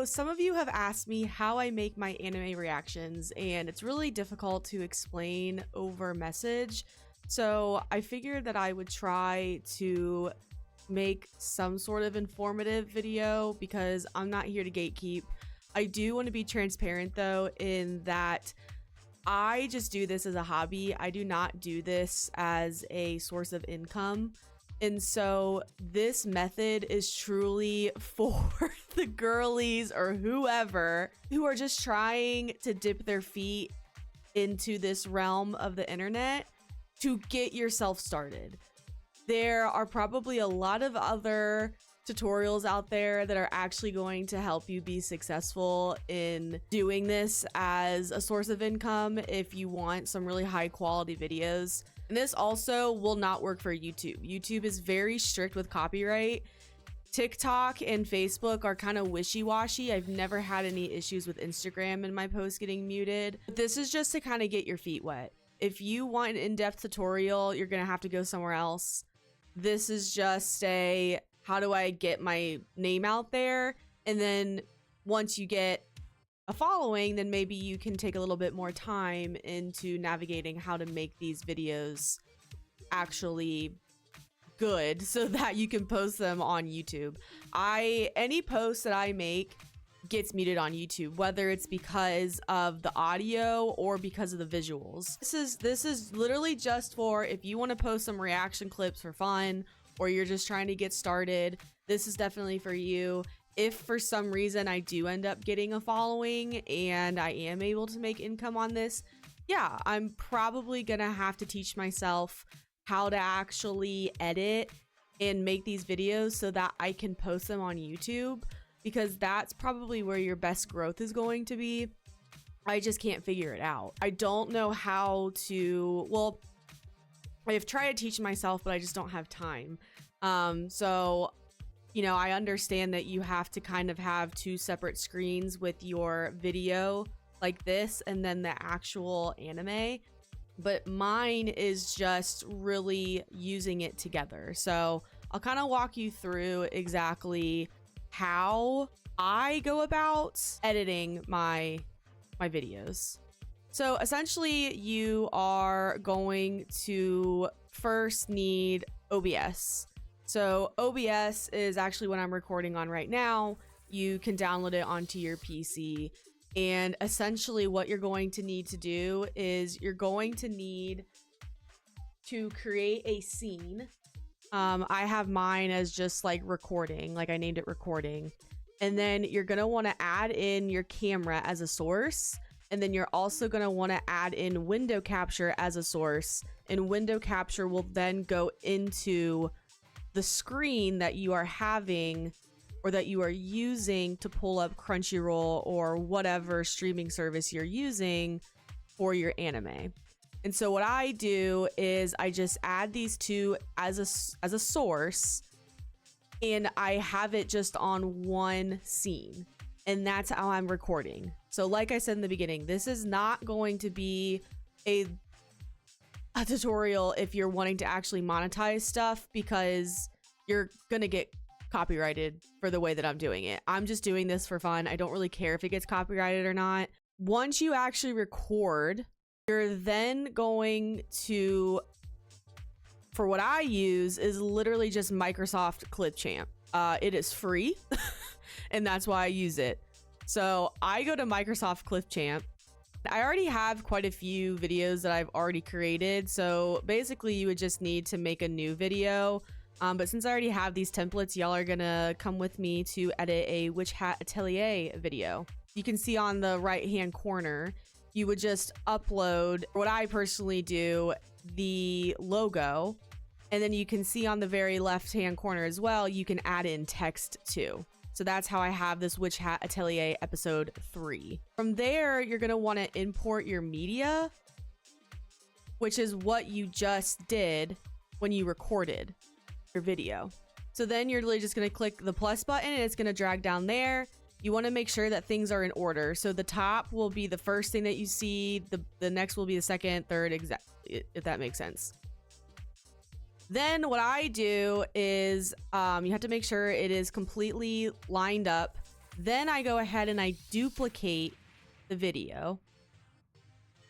some of you have asked me how I make my anime reactions, and it's really difficult to explain over message. So I figured that I would try to make some sort of informative video because I'm not here to gatekeep. I do want to be transparent though, in that I just do this as a hobby. I do not do this as a source of income. And so this method is truly for the girlies or whoever who are just trying to dip their feet into this realm of the internet to get yourself started. There are probably a lot of other tutorials out there that are actually going to help you be successful in doing this as a source of income if you want some really high quality videos. And this also will not work for YouTube. YouTube is very strict with copyright. TikTok and Facebook are kind of wishy-washy. I've never had any issues with Instagram and my posts getting muted. But this is just to kind of get your feet wet. If you want an in-depth tutorial, you're gonna have to go somewhere else. This is just a, how do I get my name out there? And then once you get a following, then maybe you can take a little bit more time into navigating how to make these videos actually good so that you can post them on YouTube. Any post that I make gets muted on YouTube, whether it's because of the audio or because of the visuals. This is literally just for if you want to post some reaction clips for fun, or you're just trying to get started. This is definitely for you. If for some reason I do end up getting a following and I am able to make income on this, yeah, I'm probably gonna have to teach myself how to actually edit and make these videos so that I can post them on YouTube, because that's probably where your best growth is going to be. I just can't figure it out. I don't know how to, well, I've tried to teach myself, but I just don't have time. So, you know, I understand that you have to kind of have two separate screens with your video like this and then the actual anime. But mine is just really using it together. So I'll kind of walk you through exactly how I go about editing my videos. So essentially you are going to first need OBS. So OBS is actually what I'm recording on right now. You can download it onto your PC. And essentially what you're going to need to do is you're going to need to create a scene. I have mine as just like recording, like I named it recording. And then you're going to want to add in your camera as a source. And then you're also going to want to add in window capture as a source. And window capture will then go into the screen that you are having or that you are using to pull up Crunchyroll or whatever streaming service you're using for your anime. And so what I do is I just add these two as a source, and I have it just on one scene, and that's how I'm recording. So like I said in the beginning, this is not going to be a tutorial if you're wanting to actually monetize stuff, because you're gonna get copyrighted for the way that I'm doing it. I'm just doing this for fun. I don't really care if it gets copyrighted or not. Once you actually record, you're then going to, for what I use is literally just Microsoft Clipchamp. It is free and that's why I use it. So I go to Microsoft Clipchamp. I already have quite a few videos that I've already created. So basically you would just need to make a new video. But since I already have these templates, y'all are gonna come with me to edit a Witch Hat Atelier video. You can see on the right hand corner, you would just upload, what I personally do, the logo. And then you can see on the very left hand corner as well, you can add in text too. So that's how I have this Witch Hat Atelier episode 3. From there, you're gonna wanna import your media, which is what you just did when you recorded your video. So then you're literally just going to click the plus button and it's going to drag down there. You want to make sure that things are in order. So the top will be the first thing that you see, the next will be the second, third, exactly, if that makes sense. Then what I do is you have to make sure it is completely lined up Then I go ahead and I duplicate the video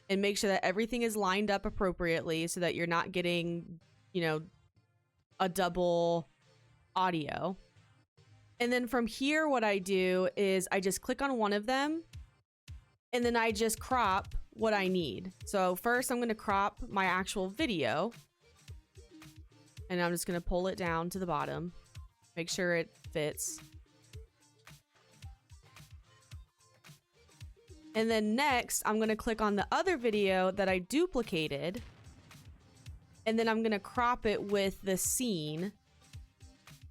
and make sure that everything is lined up appropriately so that you're not getting, you know, a double audio. And then from here, what I do is I just click on one of them and then I just crop what I need. So first I'm going to crop my actual video and I'm just going to pull it down to the bottom, make sure it fits. And then next I'm going to click on the other video that I duplicated and then I'm going to crop it with the scene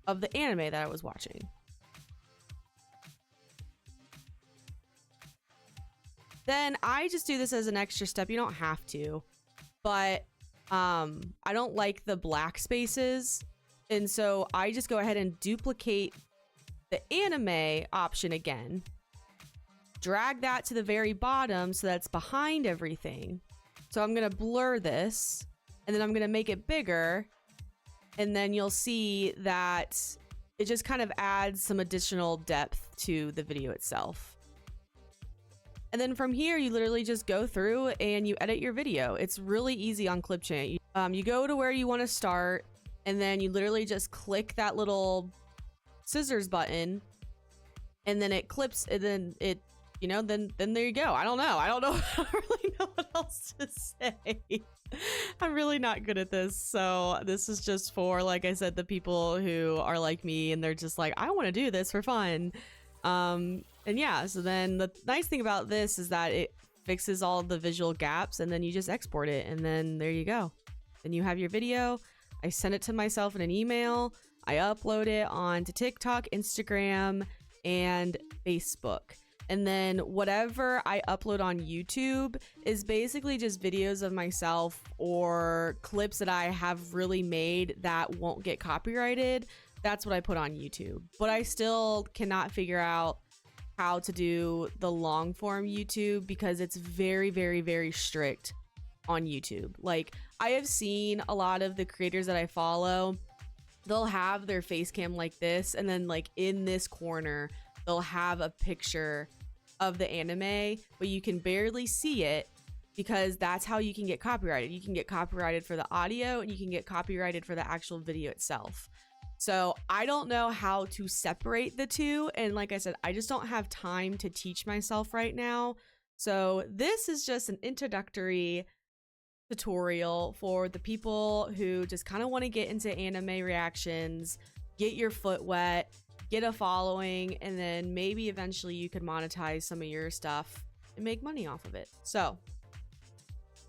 of the anime that I was watching. Then I just do this as an extra step. You don't have to, but I don't like the black spaces. And so I just go ahead and duplicate the anime option again, drag that to the very bottom so that's behind everything. So I'm going to blur this and then I'm going to make it bigger. And then you'll see that it just kind of adds some additional depth to the video itself. And then from here, you literally just go through and you edit your video. It's really easy on Clipchamp. You go to where you want to start, and then you literally just click that little scissors button, and then it clips, and then it, you know, then there you go. I don't know. I don't really know what else to say. I'm really not good at this. So this is just for, like I said, the people who are like me and they're just like, I want to do this for fun. And yeah, so then the nice thing about this is that it fixes all the visual gaps and then you just export it and then there you go. Then you have your video. I send it to myself in an email. I upload it onto TikTok, Instagram, and Facebook. And then whatever I upload on YouTube is basically just videos of myself or clips that I have really made that won't get copyrighted. That's what I put on YouTube. But I still cannot figure out how to do the long form YouTube because it's very, very, very strict on YouTube. Like, I have seen a lot of the creators that I follow, they'll have their face cam like this, and then like in this corner, they'll have a picture of the anime, but you can barely see it because that's how you can get copyrighted. You can get copyrighted for the audio and you can get copyrighted for the actual video itself. So I don't know how to separate the two. And like I said, I just don't have time to teach myself right now. So this is just an introductory tutorial for the people who just kind of want to get into anime reactions, get your foot wet, get a following, and then maybe eventually you could monetize some of your stuff and make money off of it. So,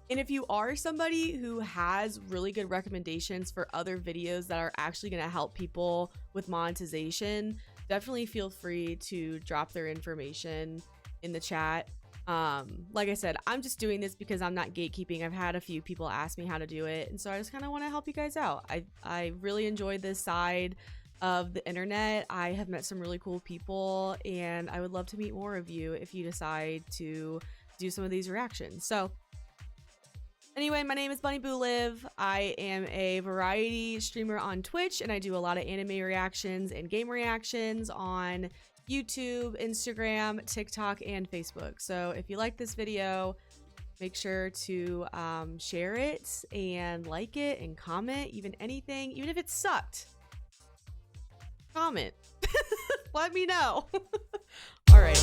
and if you are somebody who has really good recommendations for other videos that are actually going to help people with monetization, definitely feel free to drop their information in the chat. Like I said, I'm just doing this because I'm not gatekeeping. I've had a few people ask me how to do it, and so I just kind of want to help you guys out. I really enjoyed this side of the internet. I have met some really cool people, and I would love to meet more of you if you decide to do some of these reactions. So anyway, my name is Bunny Boo Live. I am a variety streamer on Twitch, and I do a lot of anime reactions and game reactions on YouTube, Instagram, TikTok, and Facebook. So if you like this video, make sure to share it and like it and comment, even anything, even if it sucked. Comment. Let me know. All right.